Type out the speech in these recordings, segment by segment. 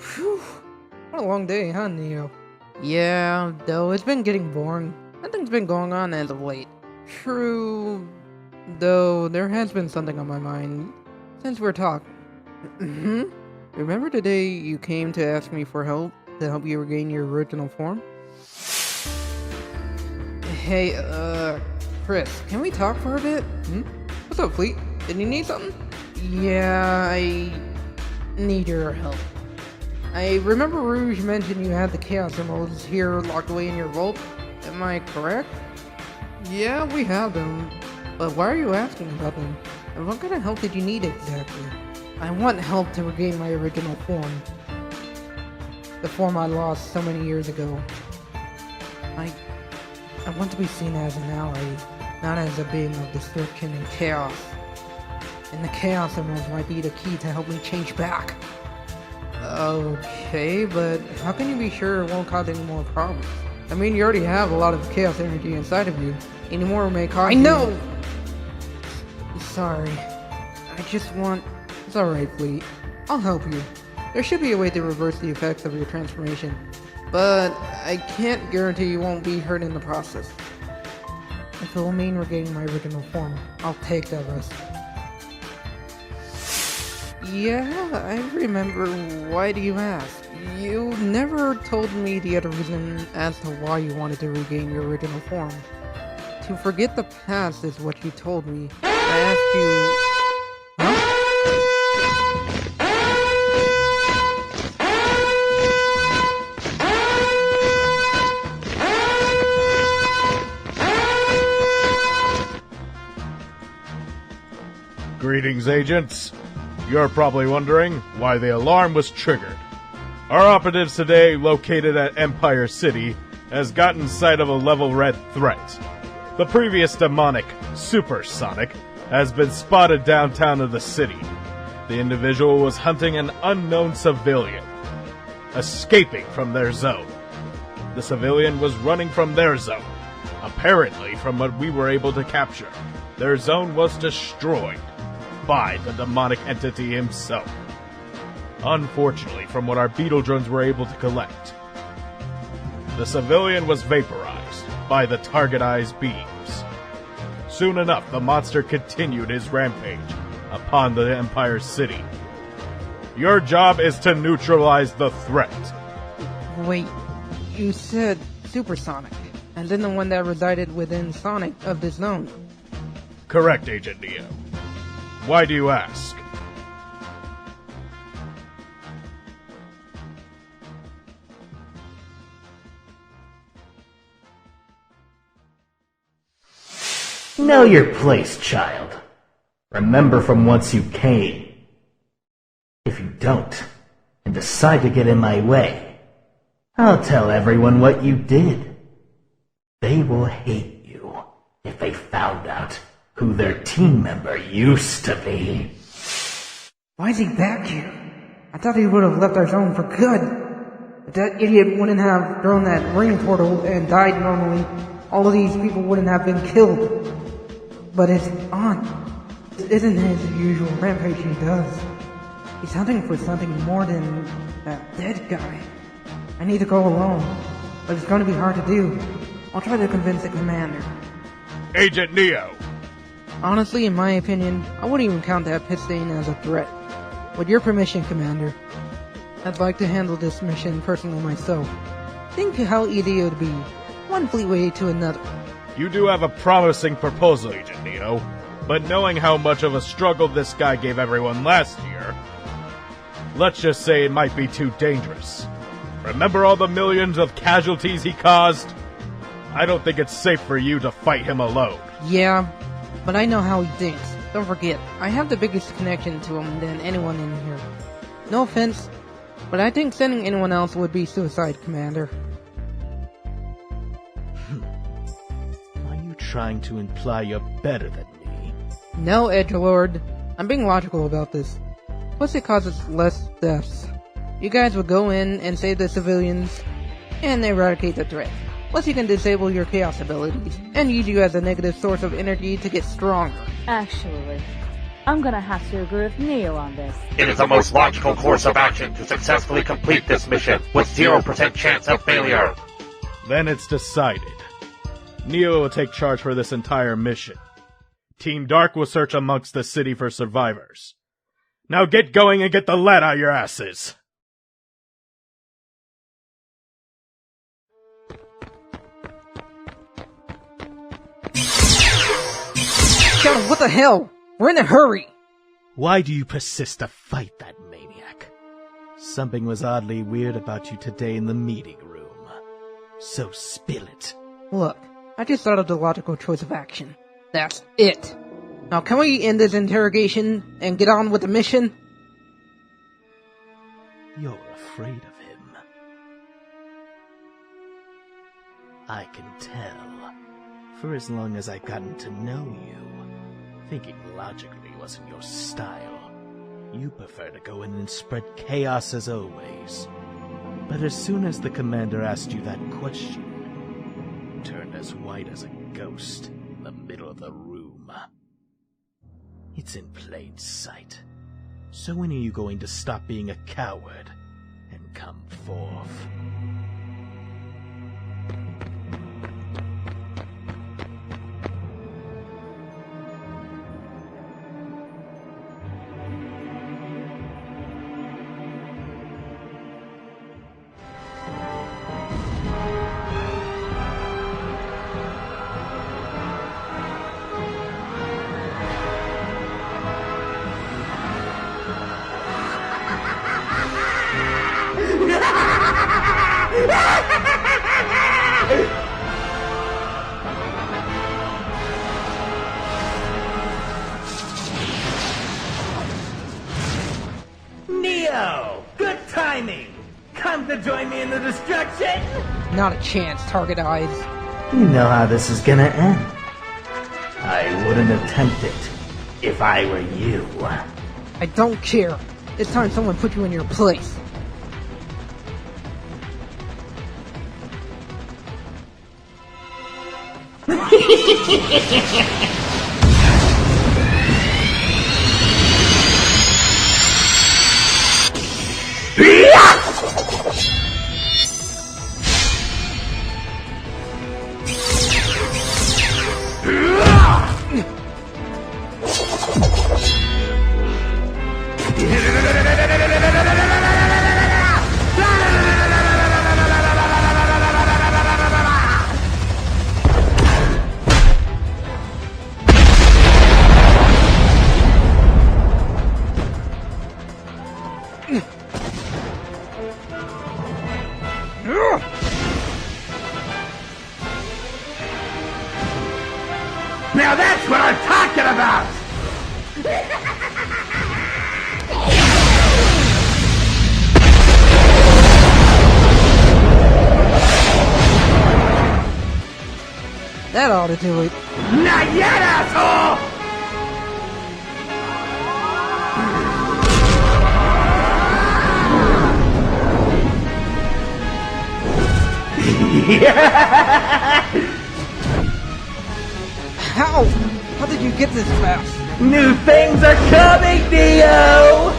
Phew. What a long day, huh, Neo? Yeah, though it's been getting boring. Nothing's been going on as of late. True, though there has been something on my mind since we're talking. Remember the day you came to ask me for help to help you regain your original form? Hey, Chris, can we talk for a bit? What's up, Fleet? Did you need something? Yeah, I need your help. I remember Rouge mentioned you had the Chaos Emeralds here locked away in your vault. Am I correct? Yeah, we have them. But why are you asking about them? And what kind of help did you need exactly? I want help to regain my original form. The form I lost so many years ago. I want to be seen as an ally, not as a being of destruction and chaos. And the Chaos Emeralds might be the key to help me change back. Okay, but how can you be sure it won't cause any more problems? I mean, you already have a lot of chaos energy inside of you. Any more may cause I know! Sorry. I just want... It's alright, Fleet. I'll help you. There should be a way to reverse the effects of your transformation. But I can't guarantee you won't be hurt in the process. If it will mean regaining my original form, I'll take that risk. Yeah, I remember. Why do you ask? You never told me the other reason as to why you wanted to regain your original form. To forget the past is what you told me. I asked you... Huh? Greetings, agents. You're probably wondering why the alarm was triggered. Our operatives today, located at Empire City, has gotten sight of a level red threat. The previous demonic, Supersonic, has been spotted downtown of the city. The individual was hunting an unknown civilian, escaping from their zone. The civilian was running from their zone. Apparently, from what we were able to capture, their zone was destroyed by the demonic entity himself. Unfortunately, from what our beetle drones were able to collect, the civilian was vaporized by the target eye's beams. Soon enough, the monster continued his rampage upon the Empire City. Your job is to neutralize the threat. Wait, you said Supersonic, and then the one that resided within Sonic of this zone. Correct, Agent Neo. Why do you ask? Know your place, child. Remember from whence you came. If you don't, and decide to get in my way, I'll tell everyone what you did. They will hate you if they found out who their team member used to be. Why is he back here? I thought he would have left our zone for good. If that idiot wouldn't have thrown that ring portal and died normally, all of these people wouldn't have been killed. But it's on. This isn't his usual rampage he does. He's hunting for something more than that dead guy. I need to go alone, but it's going to be hard to do. I'll try to convince the commander. Agent Neo! Honestly, in my opinion, I wouldn't even count that pit stain as a threat. With your permission, Commander, I'd like to handle this mission personally myself. Think how easy it would be, one fleetway to another. You do have a promising proposal, Agent Neo, but knowing how much of a struggle this guy gave everyone last year, let's just say it might be too dangerous. Remember all the millions of casualties he caused? I don't think it's safe for you to fight him alone. Yeah, but I know how he thinks. Don't forget, I have the biggest connection to him than anyone in here. No offense, but I think sending anyone else would be suicide, Commander. Are you trying to imply you're better than me? No, Edgelord. I'm being logical about this. Plus it causes less deaths. You guys would go in and save the civilians, and eradicate the threat. Plus you can disable your chaos abilities, and use you as a negative source of energy to get stronger. Actually, I'm gonna have to agree with Neo on this. It is the most logical course of action to successfully complete this mission with 0% chance of failure. Then it's decided. Neo will take charge for this entire mission. Team Dark will search amongst the city for survivors. Now get going and get the lead out your asses! Shadow, what the hell? We're in a hurry! Why do you persist to fight that maniac? Something was oddly weird about you today in the meeting room. So spill it. Look, I just thought of the logical choice of action. That's it. Now can we end this interrogation and get on with the mission? You're afraid of him. I can tell. For as long as I've gotten to know you, thinking logically wasn't your style. You prefer to go in and spread chaos as always. But as soon as the commander asked you that question, you turned as white as a ghost in the middle of the room. It's in plain sight. So when are you going to stop being a coward and come forth? Neo! Good timing! Come to join me in the destruction? Not a chance, Target Eyes. You know how this is gonna end. I wouldn't attempt it if I were you. I don't care. It's time someone put you in your place. Now that's what I'm talking about! That ought to do it. Not yet, asshole! How? How did you get this fast? New things are coming, Neo!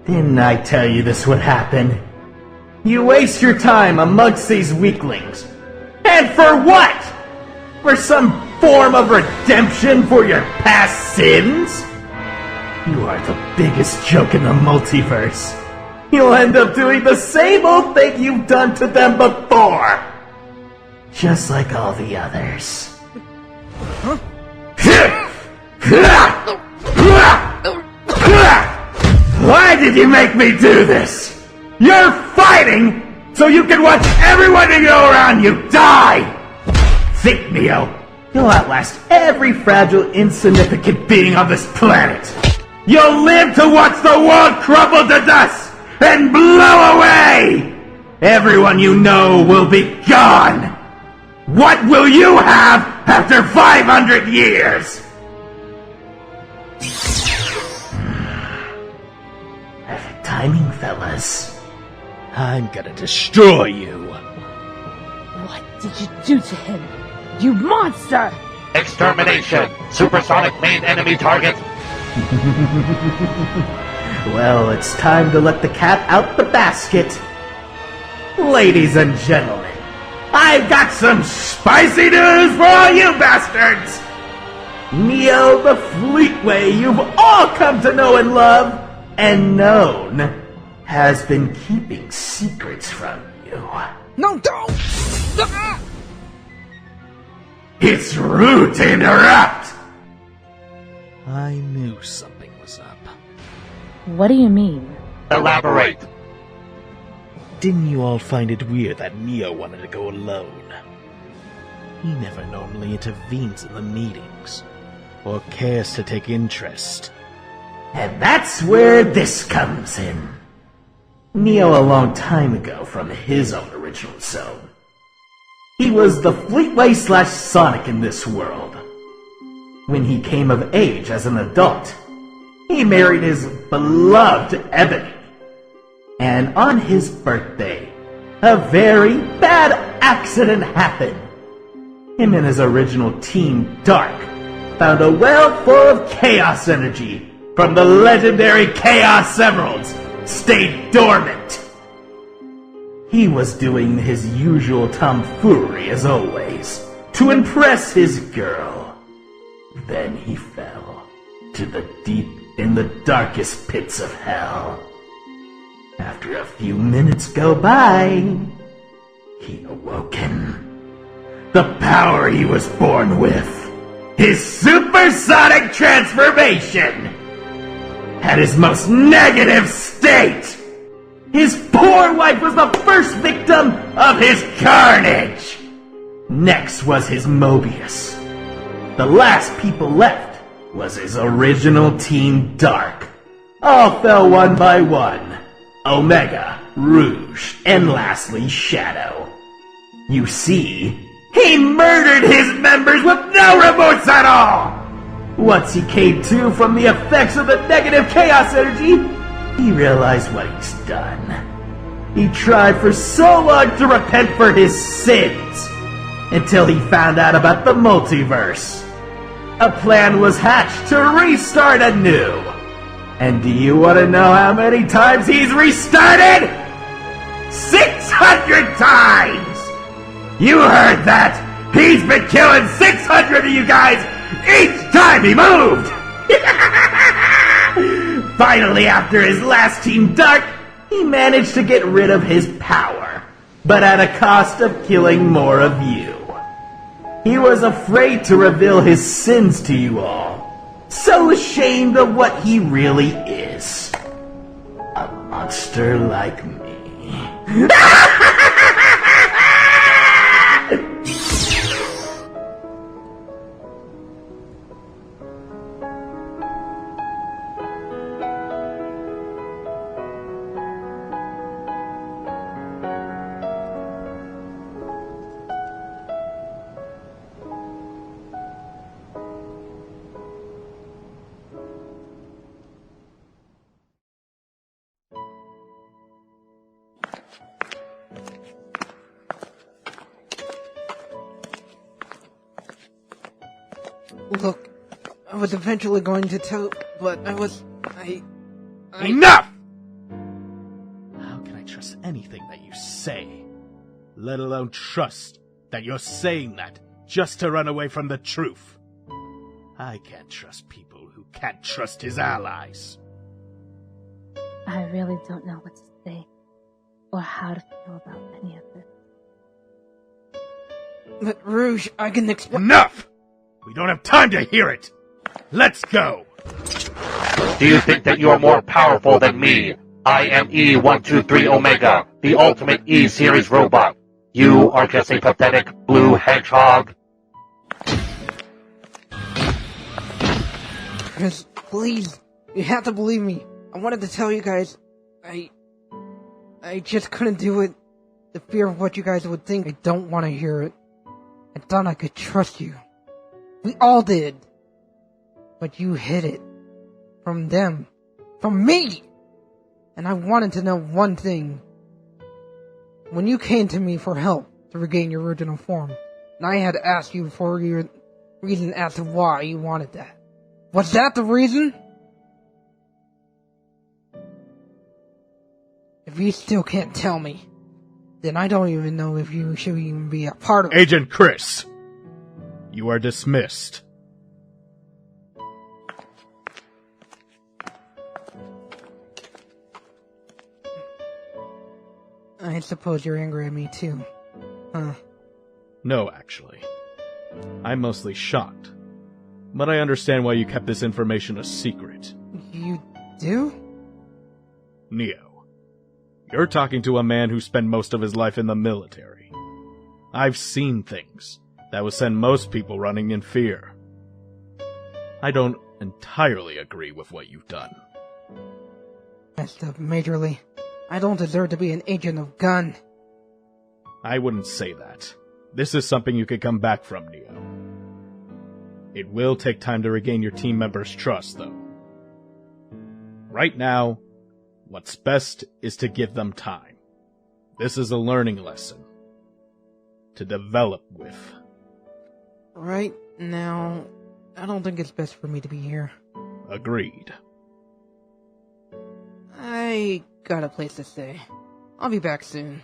Didn't I tell you this would happen? You waste your time amongst these weaklings. And for what? For some form of redemption for your past sins? You are the biggest joke in the multiverse. you'll end up doing the same old thing you've done to them before. Just like all the others. Why did you make me do this? You're fighting so you can watch everyone you know around you die! Think, Neo, you'll outlast every fragile, insignificant being on this planet. You'll live to watch the world crumble to dust and blow away! Everyone you know will be gone! What will you have after 500 years? Perfect timing, fellas. I'm gonna destroy you. What did you do to him? You monster! Extermination! Supersonic main enemy target! Well, it's time to let the cat out the basket. Ladies and gentlemen, I've got some spicy news for all you bastards! Neo the Fleetway you've all come to know and love and known has been keeping secrets from you. No, don't! Ah! It's rude to interrupt! I knew something was up. What do you mean? Elaborate! Didn't you all find it weird that Neo wanted to go alone? He never normally intervenes in the meetings, or cares to take interest. And that's where this comes in. Neo a long time ago from his own original zone. He was the Fleetway / Sonic in this world. When he came of age as an adult, he married his beloved Ebony. And on his birthday, a very bad accident happened. Him and his original team, Dark, found a well full of chaos energy from the legendary Chaos Emeralds, stayed dormant. He was doing his usual tomfoolery as always, to impress his girl. Then he fell to the deep in the darkest pits of hell. After a few minutes go by, he awoken. The power he was born with, his supersonic transformation, at his most negative state. His poor wife was the first victim of his carnage. Next was his Mobius. The last people left was his original Team Dark. All fell one by one. Omega, Rouge, and lastly Shadow. You see, he murdered his members with no remorse at all! Once he came to from the effects of the negative chaos energy, he realized what he's done. He tried for so long to repent for his sins, until he found out about the multiverse. A plan was hatched to restart anew. And do you want to know how many times he's restarted? 600 times! You heard that! He's been killing 600 of you guys each time he moved! Finally, after his last Team Dark, he managed to get rid of his power, but at a cost of killing more of you. He was afraid to reveal his sins to you all. So ashamed of what he really is. A monster like me. Look, I was eventually going to tell, but I... Enough! How can I trust anything that you say? Let alone trust that you're saying that just to run away from the truth. I can't trust people who can't trust his allies. I really don't know what to say or how to feel about any of this. But Rouge, I can explain. Enough! We don't have time to hear it! Let's go! Do you think that you are more powerful than me? I am E123 Omega, the ultimate E-Series robot. You are just a pathetic blue hedgehog. Chris, please, you have to believe me. I wanted to tell you guys, I just couldn't do it. The fear of what you guys would think, I don't want to hear it. I thought I could trust you. We all did. But you hid it. From them. From me! And I wanted to know one thing. When you came to me for help to regain your original form, and I had asked you for your reason as to why you wanted that. Was that the reason? If you still can't tell me, then I don't even know if you should even be a part of it. Agent Chris, you are dismissed. I suppose you're angry at me too. Huh. No, actually. I'm mostly shocked. But I understand why you kept this information a secret. You do? Neo, you're talking to a man who spent most of his life in the military. I've seen things that would send most people running in fear. I don't entirely agree with what you've done. Messed up majorly. I don't deserve to be an agent of gun. I wouldn't say that. This is something you could come back from, Neo. It will take time to regain your team members' trust, though. Right now, what's best is to give them time. This is a learning lesson to develop with. Right now, I don't think it's best for me to be here. Agreed. I got a place to stay. I'll be back soon.